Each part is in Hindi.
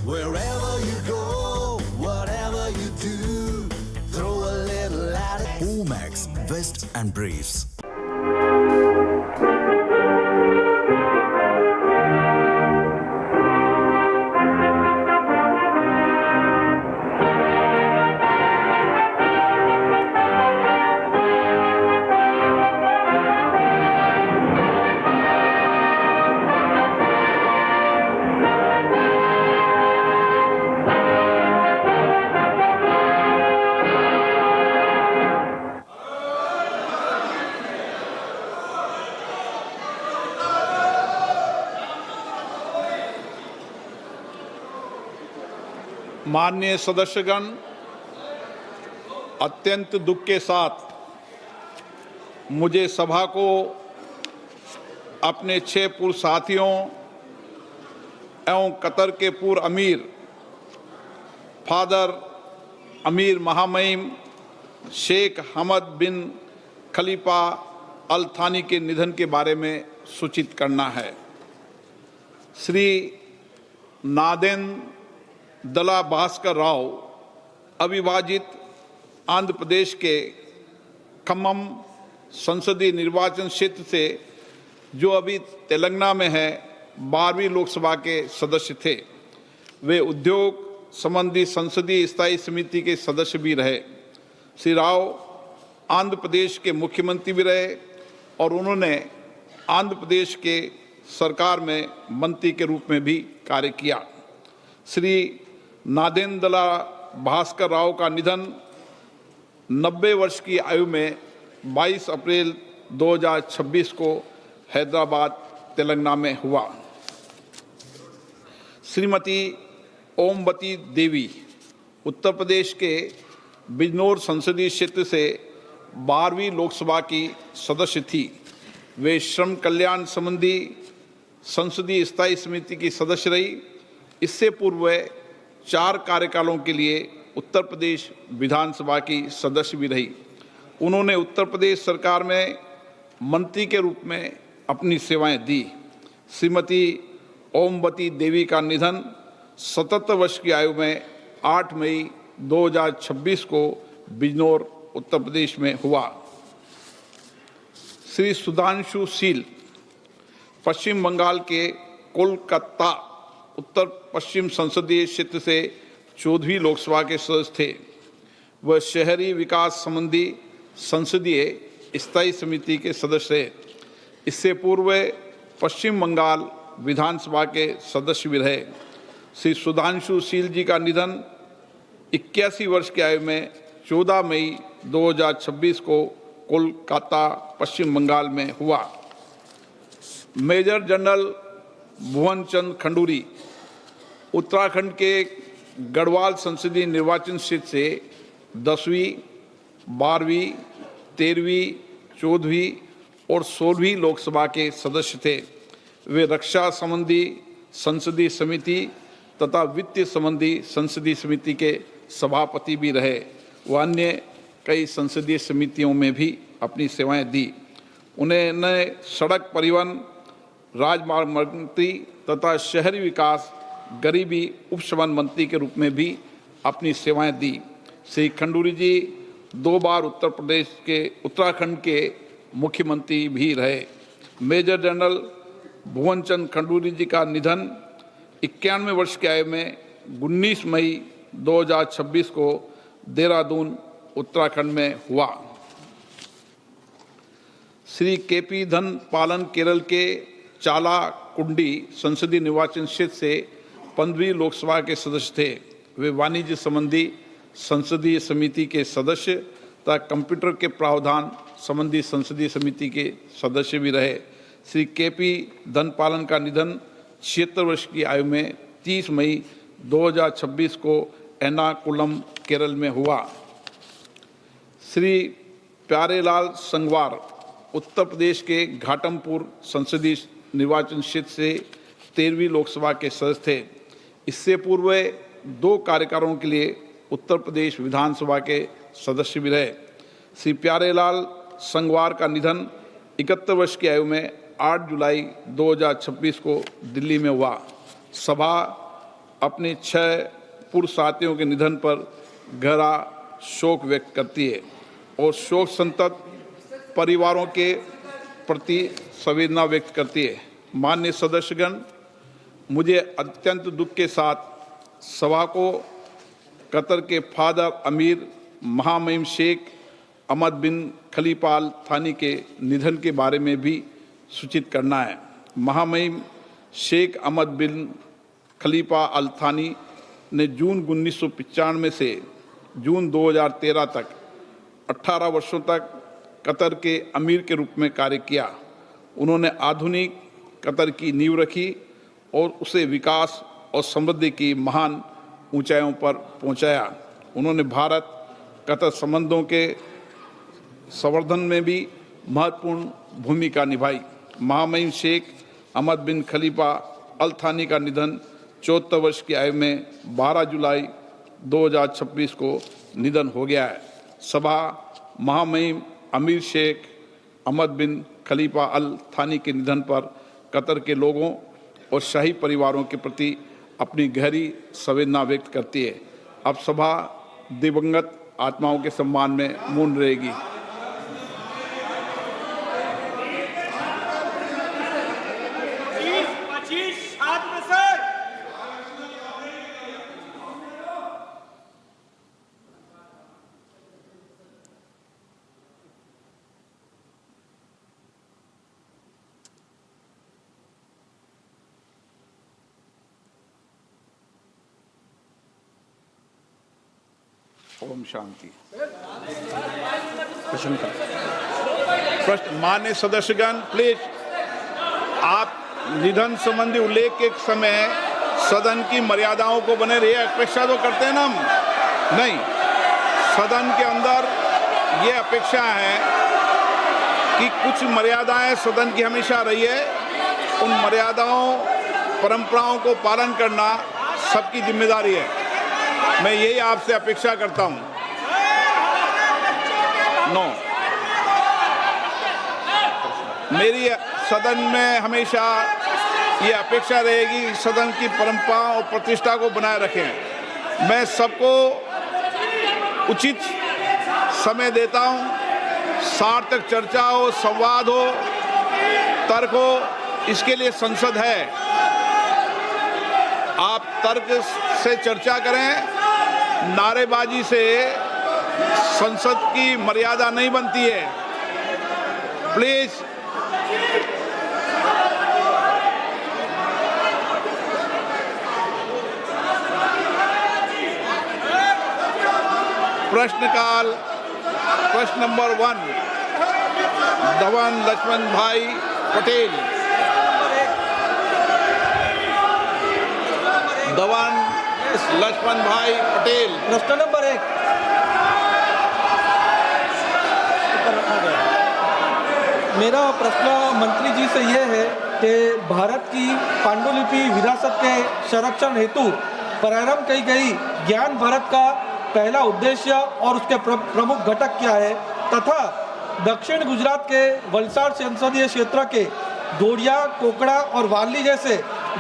Wherever you go, whatever you do, throw a little at it. Omax, Vest and Briefs. माननीय सदस्यगण, अत्यंत दुख के साथ मुझे सभा को अपने 6 पूर्व साथियों एवं कतर के पूर्व अमीर फादर अमीर महामहिम शेख हमद बिन खलीफा अल थानी के निधन के बारे में सूचित करना है। श्री नादेन दला भास्कर राव अविभाजित आंध्र प्रदेश के खम्मम संसदीय निर्वाचन क्षेत्र से, जो अभी तेलंगाना में है, 12वीं लोकसभा के सदस्य थे। वे उद्योग संबंधी संसदीय स्थायी समिति के सदस्य भी रहे। श्री राव आंध्र प्रदेश के मुख्यमंत्री भी रहे और उन्होंने आंध्र प्रदेश के सरकार में मंत्री के रूप में भी कार्य किया। श्री नादेंदला भास्कर राव का निधन 90 वर्ष की आयु में 22 अप्रैल 2026 को हैदराबाद, तेलंगाना में हुआ। श्रीमती ओमवती देवी उत्तर प्रदेश के बिजनौर संसदीय क्षेत्र से 12वीं लोकसभा की सदस्य थी। वे श्रम कल्याण संबंधी संसदीय स्थायी समिति की सदस्य रही। इससे पूर्व वे 4 कार्यकालों के लिए उत्तर प्रदेश विधानसभा की सदस्य भी रही। उन्होंने उत्तर प्रदेश सरकार में मंत्री के रूप में अपनी सेवाएं दी। श्रीमती ओमवती देवी का निधन 77 वर्ष की आयु में 8 मई 2026 को बिजनौर, उत्तर प्रदेश में हुआ। श्री सुधांशु शील पश्चिम बंगाल के कोलकाता उत्तर पश्चिम संसदीय क्षेत्र से 14वीं लोकसभा के सदस्य थे। वह शहरी विकास संबंधी संसदीय स्थायी समिति के सदस्य रहे। इससे पूर्व पश्चिम बंगाल विधानसभा के सदस्य भी रहे। श्री सुधांशु शील जी का निधन 81 वर्ष की आयु में 14 मई 2026 को कोलकाता, पश्चिम बंगाल में हुआ। मेजर जनरल भुवन चंद खंडूरी उत्तराखंड के गढ़वाल संसदीय निर्वाचन क्षेत्र से 10वीं, 12वीं, 13वीं, 14वीं और 16वीं लोकसभा के सदस्य थे। वे रक्षा संबंधी संसदीय समिति तथा वित्त संबंधी संसदीय समिति के सभापति भी रहे। वह अन्य कई संसदीय समितियों में भी अपनी सेवाएं दी। उन्होंने सड़क परिवहन, राजमार्ग मंत्री तथा शहरी विकास, गरीबी उपशमन मंत्री के रूप में भी अपनी सेवाएं दी। श्री खंडूरी जी 2 बार उत्तराखंड के मुख्यमंत्री भी रहे। मेजर जनरल भुवन चंद खंडूरी जी का निधन 91 वर्ष की आयु में 19 मई 2026 को देहरादून, उत्तराखंड में हुआ। श्री केपी धन पालन केरल के चाला कुंडी संसदीय निर्वाचन क्षेत्र से 15वीं लोकसभा के सदस्य थे। वे वाणिज्य संबंधी संसदीय समिति के सदस्य तथा कंप्यूटर के प्रावधान संबंधी संसदीय समिति के सदस्य भी रहे। श्री केपी धनपालन का निधन 76 वर्ष की आयु में 30 मई 2026 को एर्नाकुलम, केरल में हुआ। श्री प्यारेलाल संगवार उत्तर प्रदेश के घाटमपुर संसदीय निर्वाचन क्षेत्र से 13वीं लोकसभा के सदस्य थे। इससे पूर्व 2 कार्यकालों के लिए उत्तर प्रदेश विधानसभा के सदस्य भी रहे। श्री प्यारेलाल संगवार का निधन 71 वर्ष की आयु में 8 जुलाई 2026 को दिल्ली में हुआ। सभा अपने 6 पूर्व साथियों के निधन पर गहरा शोक व्यक्त करती है और शोक संतप्त परिवारों के प्रति संवेदना व्यक्त करती है। माननीय सदस्यगण, मुझे अत्यंत दुख के साथ सभा को कतर के फादर अमीर महामहिम शेख अहमद बिन खलीफा अल थानी के निधन के बारे में भी सूचित करना है। महामहिम शेख अहमद बिन खलीफा अल थानी ने जून 1995 से जून 2013 तक 18 वर्षों तक कतर के अमीर के रूप में कार्य किया। उन्होंने आधुनिक कतर की नींव रखी और उसे विकास और समृद्धि की महान ऊंचाइयों पर पहुंचाया। उन्होंने भारत कतर संबंधों के संवर्धन में भी महत्वपूर्ण भूमिका निभाई। महामहिम शेख अहमद बिन खलीफा अल थानी का निधन 74 वर्ष की आयु में 12 जुलाई 2026 को निधन हो गया है। सभा महामहिम अमीर शेख अहमद बिन खलीफा अल थानी के निधन पर कतर के लोगों और शाही परिवारों के प्रति अपनी गहरी संवेदना व्यक्त करती है। अब सभा दिवंगत आत्माओं के सम्मान में मौन रहेगी। ओम शांति। प्रश्न। मान्य सदस्यगण, प्लीज आप निधन संबंधी उल्लेख के समय सदन की मर्यादाओं को बने रहिए। अपेक्षा तो करते हैं ना हम? नहीं, सदन के अंदर ये अपेक्षा है कि कुछ मर्यादाएं सदन की हमेशा रही है। उन मर्यादाओं परंपराओं को पालन करना सबकी जिम्मेदारी है। मैं यही आपसे अपेक्षा करता हूं। मेरी सदन में हमेशा ये अपेक्षा रहेगी सदन की परंपरा और प्रतिष्ठा को बनाए रखें। मैं सबको उचित समय देता हूं, सार्थक चर्चा हो, संवाद हो, तर्क हो, इसके लिए संसद है। आप तर्क से चर्चा करें, नारेबाजी से संसद की मर्यादा नहीं बनती है। प्लीज प्रश्नकाल। प्रश्न नंबर 1, धवन लक्ष्मण भाई पटेल। धवन लक्ष्मण भाई पटेल। प्रश्न नंबर 1। मेरा प्रश्न मंत्री जी से यह है कि भारत की पांडुलिपि विरासत के संरक्षण हेतु प्रारंभ की गई ज्ञान भारत का पहला उद्देश्य और उसके प्रमुख घटक क्या है, तथा दक्षिण गुजरात के वलसाड संसदीय क्षेत्र के दोड़िया, कोकड़ा और वाली जैसे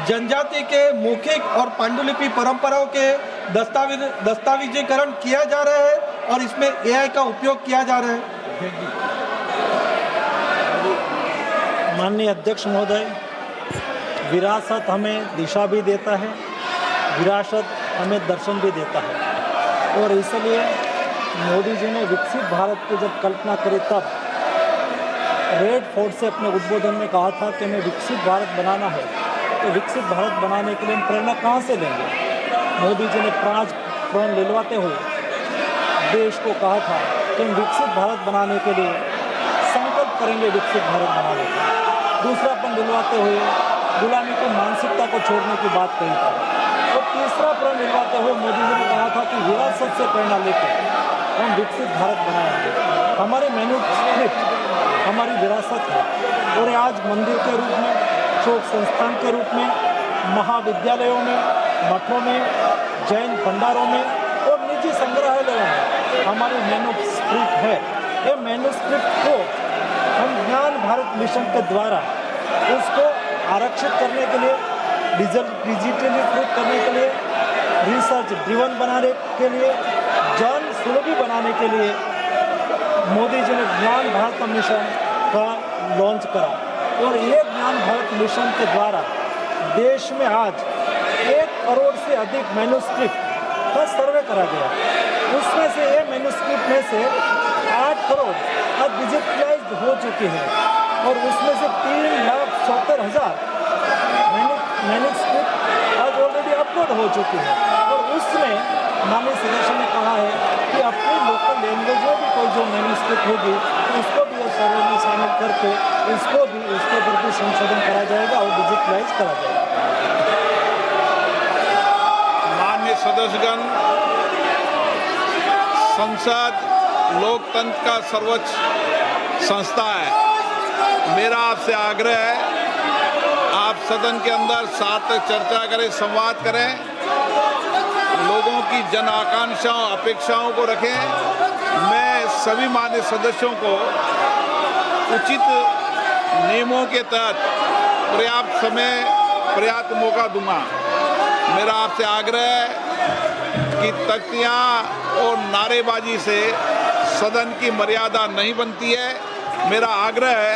जनजाति के मौखिक और पांडुलिपि परंपराओं के दस्तावेजीकरण किया जा रहा है और इसमें AI का उपयोग किया जा रहा है। माननीय अध्यक्ष महोदय, विरासत हमें दिशा भी देता है, विरासत हमें दर्शन भी देता है और इसलिए मोदी जी ने विकसित भारत की जब कल्पना करी तब रेड फोर्ट से अपने उद्बोधन में कहा था कि हमें विकसित भारत बनाना है। तो विकसित भारत बनाने के लिए हम प्रेरणा कहाँ से लेंगे? मोदी जी ने 5 प्रण दिलवाते हुए देश को कहा था कि हम विकसित भारत बनाने के लिए संकल्प करेंगे, विकसित भारत बनाने का। दूसरा प्रण दिलवाते हुए गुलामी की मानसिकता को छोड़ने की बात कही थी और तीसरा प्रण दिलवाते हुए मोदी जी ने कहा था कि विरासत से प्रेरणा लेकर हम विकसित भारत बनाएंगे। हमारे मैन्युस्क्रिप्ट हमारी विरासत है और आज मंदिर के रूप में, शोक संस्थान के रूप में, महाविद्यालयों में, मठों में, जैन भंडारों में और निजी संग्रहालयों में हमारी मैन्युस्क्रिप्ट है। ये मैन्युस्क्रिप्ट को हम ज्ञान भारत मिशन के द्वारा उसको आरक्षित करने के लिए, डिजिटलीकृत करने के लिए रिसर्च ड्रिवन बनाने के लिए, जन सुलभी बनाने के लिए मोदी जी ने ज्ञान भारत मिशन का लॉन्च करा और ये ज्ञान भारत मिशन के द्वारा देश में आज 1 करोड़ से अधिक मैन्युस्क्रिप्ट का सर्वे करा गया। उसमें से ये मैन्युस्क्रिप्ट में से 8 करोड़ अब डिजिटलाइज्ड हो चुकी है और उसमें से 3,70,000 मैन्युस्क्रिप्ट आज ऑलरेडी अपलोड हो चुकी है। और उसमें माननीय सदस्य ने कहा है कि अपनी लोकल लैंग्वेज में भी कोई जो मैन्युस्क्रिप्ट होगी तो उसको भी इस सर्वे में शामिल करके इसको भी उसके ऊपर भी संशोधन करा जाएगा और डिजिटलाइज करा जाएगा। माननीय सदस्यगण, संसद लोकतंत्र का सर्वोच्च संस्था है। मेरा आपसे आग्रह है, आप सदन के अंदर सार्थक चर्चा करें, संवाद करें, लोगों की जन आकांक्षाओं अपेक्षाओं को रखें। मैं सभी माननीय सदस्यों को उचित नियमों के तहत पर्याप्त समय, पर्याप्त मौका दूंगा। मेरा आपसे आग्रह है कि तख्तियां और नारेबाजी से सदन की मर्यादा नहीं बनती है। मेरा आग्रह है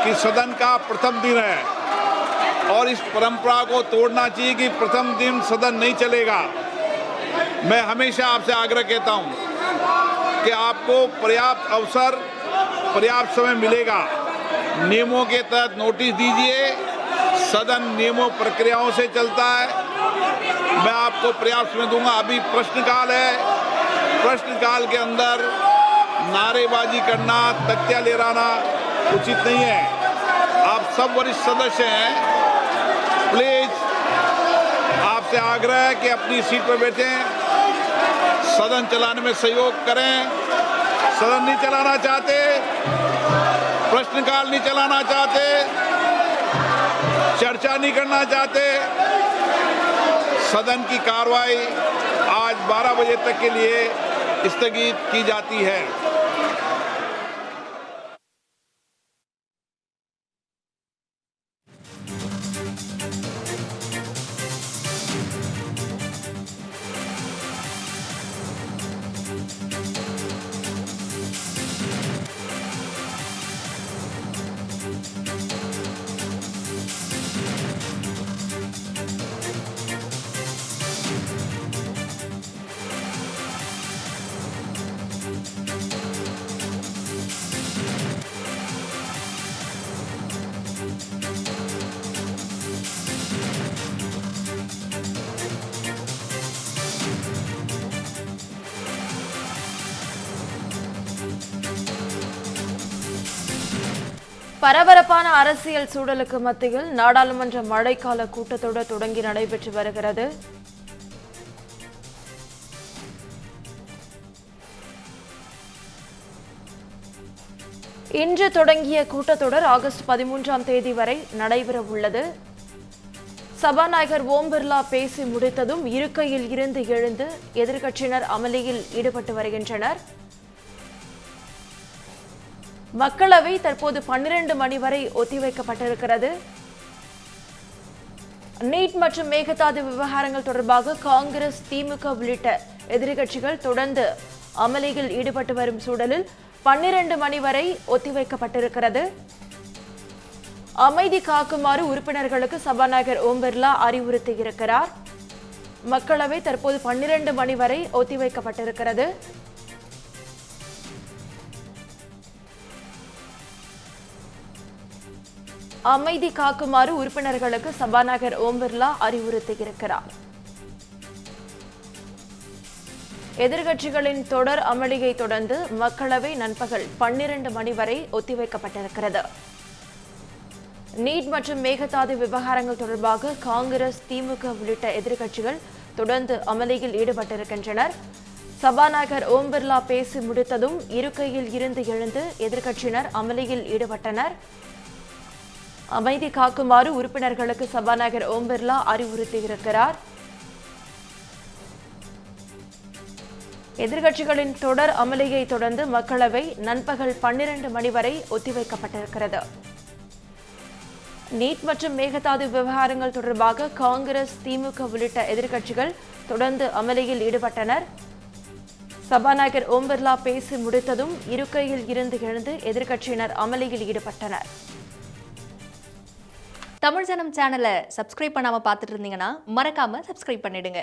कि सदन का प्रथम दिन है और इस परंपरा को तोड़ना चाहिए कि प्रथम दिन सदन नहीं चलेगा। मैं हमेशा आपसे आग्रह कहता हूं कि आपको पर्याप्त अवसर, पर्याप्त समय मिलेगा। नियमों के तहत नोटिस दीजिए, सदन नियमों प्रक्रियाओं से चलता है। मैं आपको पर्याप्त समय दूंगा। अभी प्रश्नकाल है, प्रश्नकाल के अंदर नारेबाजी करना, तख्तियां लहराना उचित नहीं है। आप सब वरिष्ठ सदस्य हैं, प्लीज आपसे आग्रह है कि अपनी सीट पर बैठें, सदन चलाने में सहयोग करें। सदन नहीं चलाना चाहते, प्रश्नकाल नहीं चलाना चाहते, चर्चा नहीं करना चाहते, सदन की कार्रवाई आज 12 बजे तक के लिए स्थगित की जाती है। பரபரப்பான அரசியல் சூழலுக்கு மத்தியில் நாடாளுமன்ற மழைக்கால கூட்டத்தொடர் தொடங்கி நடைபெற்று வருகிறது. இன்று தொடங்கிய கூட்டத்தொடர் ஆகஸ்ட் 13ஆம் தேதி வரை நடைபெற உள்ளது. சபாநாயகர் ஓம் பிர்லா பேசி முடித்ததும் இருக்கையில் இருந்து எழுந்து எதிர்க்கட்சியினர் அமளியில் ஈடுபட்டு வருகின்றனர். மக்களவை தற்போது 12 மணி வரை ஒத்திவைக்கப்பட்டிருக்கிறது. நீட் மற்றும் மேகதாது விவகாரங்கள் தொடர்பாக காங்கிரஸ், திமுக உள்ளிட்ட எதிர்க்கட்சிகள் தொடர்ந்து அமளியில் ஈடுபட்டு வரும் சூழலில் 12 மணி வரை ஒத்திவைக்கப்பட்டிருக்கிறது. அமைதி காக்குமாறு உறுப்பினர்களுக்கு சபாநாயகர் ஓம் பிர்லா அறிவுறுத்தியிருக்கிறார். மக்களவை தற்போது 12 மணி வரை ஒத்திவைக்கப்பட்டிருக்கிறது. அமைதி காக்குமாறு உறுப்பினர்களுக்கு சபாநாயகர் ஓம் பிர்லா அறிவுறுத்தியிருக்கிறார். எதிர்க்கட்சிகளின் தொடர் அமளியை தொடர்ந்து மக்களவை நண்பகல் 12 மணி வரை ஒத்திவைக்கப்பட்டிருக்கிறது. நீட் மற்றும் மேகதாது விவகாரங்கள் தொடர்பாக காங்கிரஸ், திமுக உள்ளிட்ட எதிர்க்கட்சிகள் தொடர்ந்து அமளியில் ஈடுபட்டிருக்கின்றனர். சபாநாயகர் ஓம் பிர்லா பேசி முடித்ததும் இருக்கையில் இருந்து எழுந்து எதிர்க்கட்சியினர் அமளியில் ஈடுபட்டனர். அமைதி காக்குமாறு உறுப்பினர்களுக்கு சபாநாயகர் ஓம் பிர்லா அறிவுறுத்தியிருக்கிறார். எதிர்க்கட்சிகளின் தொடர் அமளியை தொடர்ந்து மக்களவை நண்பகல் 12 மணி வரை ஒத்திவைக்கப்பட்டிருக்கிறது. நீட் மற்றும் மேகதாது விவகாரங்கள் தொடர்பாக காங்கிரஸ், திமுக உள்ளிட்ட எதிர்க்கட்சிகள் தொடர்ந்து அமளியில் ஈடுபட்டனர். சபாநாயகர் ஓம் பிர்லா பேசி முடித்ததும் இருக்கையில் இருந்து எழுந்து எதிர்க்கட்சியினர் அமளியில் ஈடுபட்டனர். தமிழ் ஜனம் சேனலை சப்ஸ்கிரைப் பண்ணாம பார்த்துட்டு இருந்தீங்கன்னா மறக்காம சப்ஸ்கிரைப் பண்ணிடுங்க.